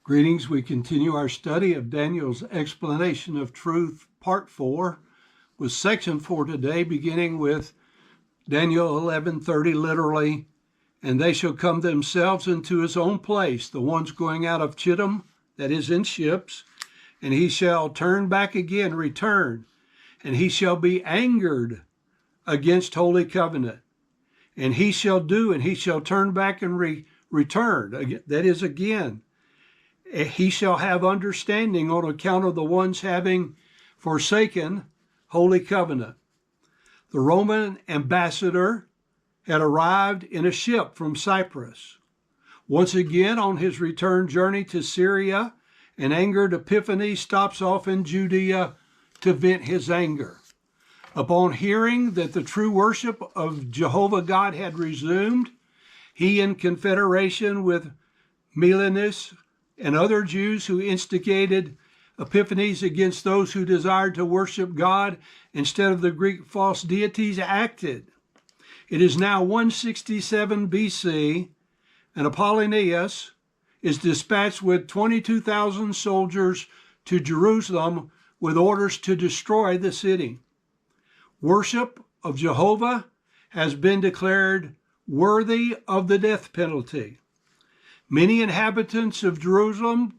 Greetings. We continue our study of Daniel's explanation of truth, part 4, with section 4 today, beginning with Daniel 11:30, literally, and they shall come themselves into his own place, the ones going out of Chittim, that is in ships, and he shall turn back again, return, and he shall be angered against holy covenant, and he shall do, and he shall turn back and return, that is again. He shall have understanding on account of the ones having forsaken holy covenant. The Roman ambassador had arrived in a ship from Cyprus. Once again, on his return journey to Syria, an angered Epiphanes stops off in Judea to vent his anger. Upon hearing that the true worship of Jehovah God had resumed, he, in confederation with Melanus and other Jews who instigated Epiphanes against those who desired to worship God instead of the Greek false deities, acted. It is now 167 BC, and Apollonius is dispatched with 22,000 soldiers to Jerusalem with orders to destroy the city. Worship of Jehovah has been declared worthy of the death penalty. Many inhabitants of Jerusalem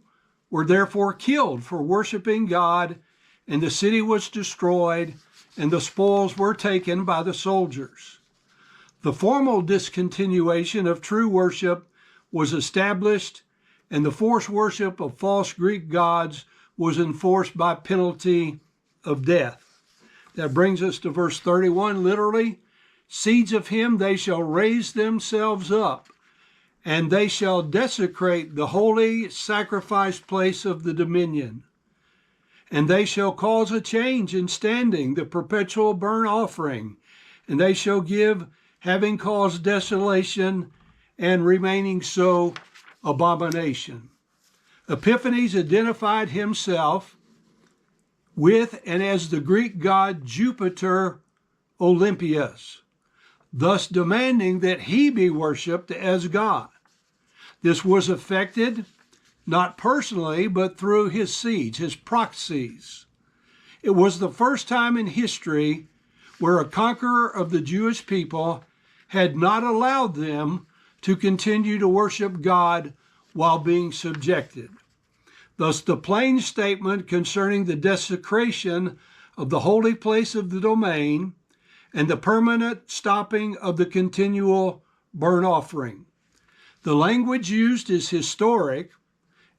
were therefore killed for worshiping God, and the city was destroyed, and the spoils were taken by the soldiers. The formal discontinuation of true worship was established, and the forced worship of false Greek gods was enforced by penalty of death. That brings us to verse 31, literally, seeds of him they shall raise themselves up, and they shall desecrate the holy sacrifice place of the dominion. And they shall cause a change in standing the perpetual burnt offering, and they shall give, having caused desolation, and remaining so, abomination. Epiphanes identified himself with and as the Greek god Jupiter Olympius, thus demanding that he be worshipped as God. This was effected not personally, but through his seeds, his proxies. It was the first time in history where a conqueror of the Jewish people had not allowed them to continue to worship God while being subjected. Thus, the plain statement concerning the desecration of the holy place of the domain and the permanent stopping of the continual burnt offering. The language used is historic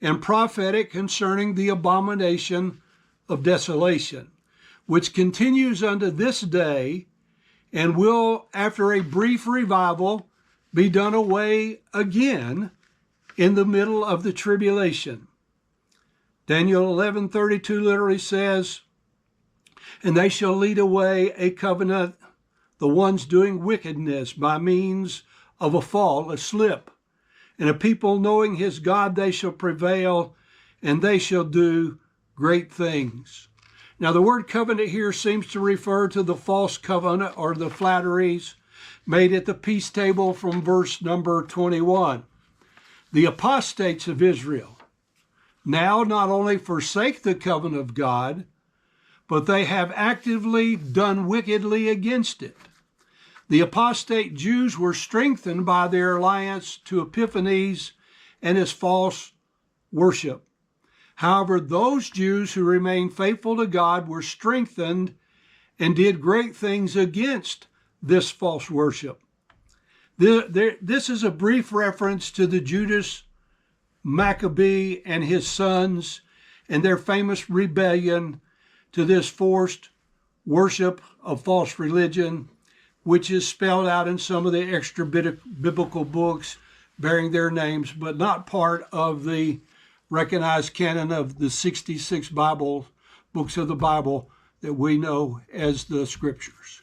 and prophetic concerning the abomination of desolation, which continues unto this day and will, after a brief revival, be done away again in the middle of the tribulation. Daniel 11:32 literally says, and they shall lead away a covenant, the ones doing wickedness by means of a fall, a slip. And a people knowing his God, they shall prevail, and they shall do great things. Now, the word covenant here seems to refer to the false covenant or the flatteries made at the peace table from verse number 21. The apostates of Israel now not only forsake the covenant of God, but they have actively done wickedly against it. The apostate Jews were strengthened by their alliance to Epiphanes and his false worship. However, those Jews who remained faithful to God were strengthened and did great things against this false worship. This is a brief reference to the Judas Maccabee and his sons and their famous rebellion to this forced worship of false religion, which is spelled out in some of the extra biblical books bearing their names, but not part of the recognized canon of the 66 books of the Bible that we know as the Scriptures.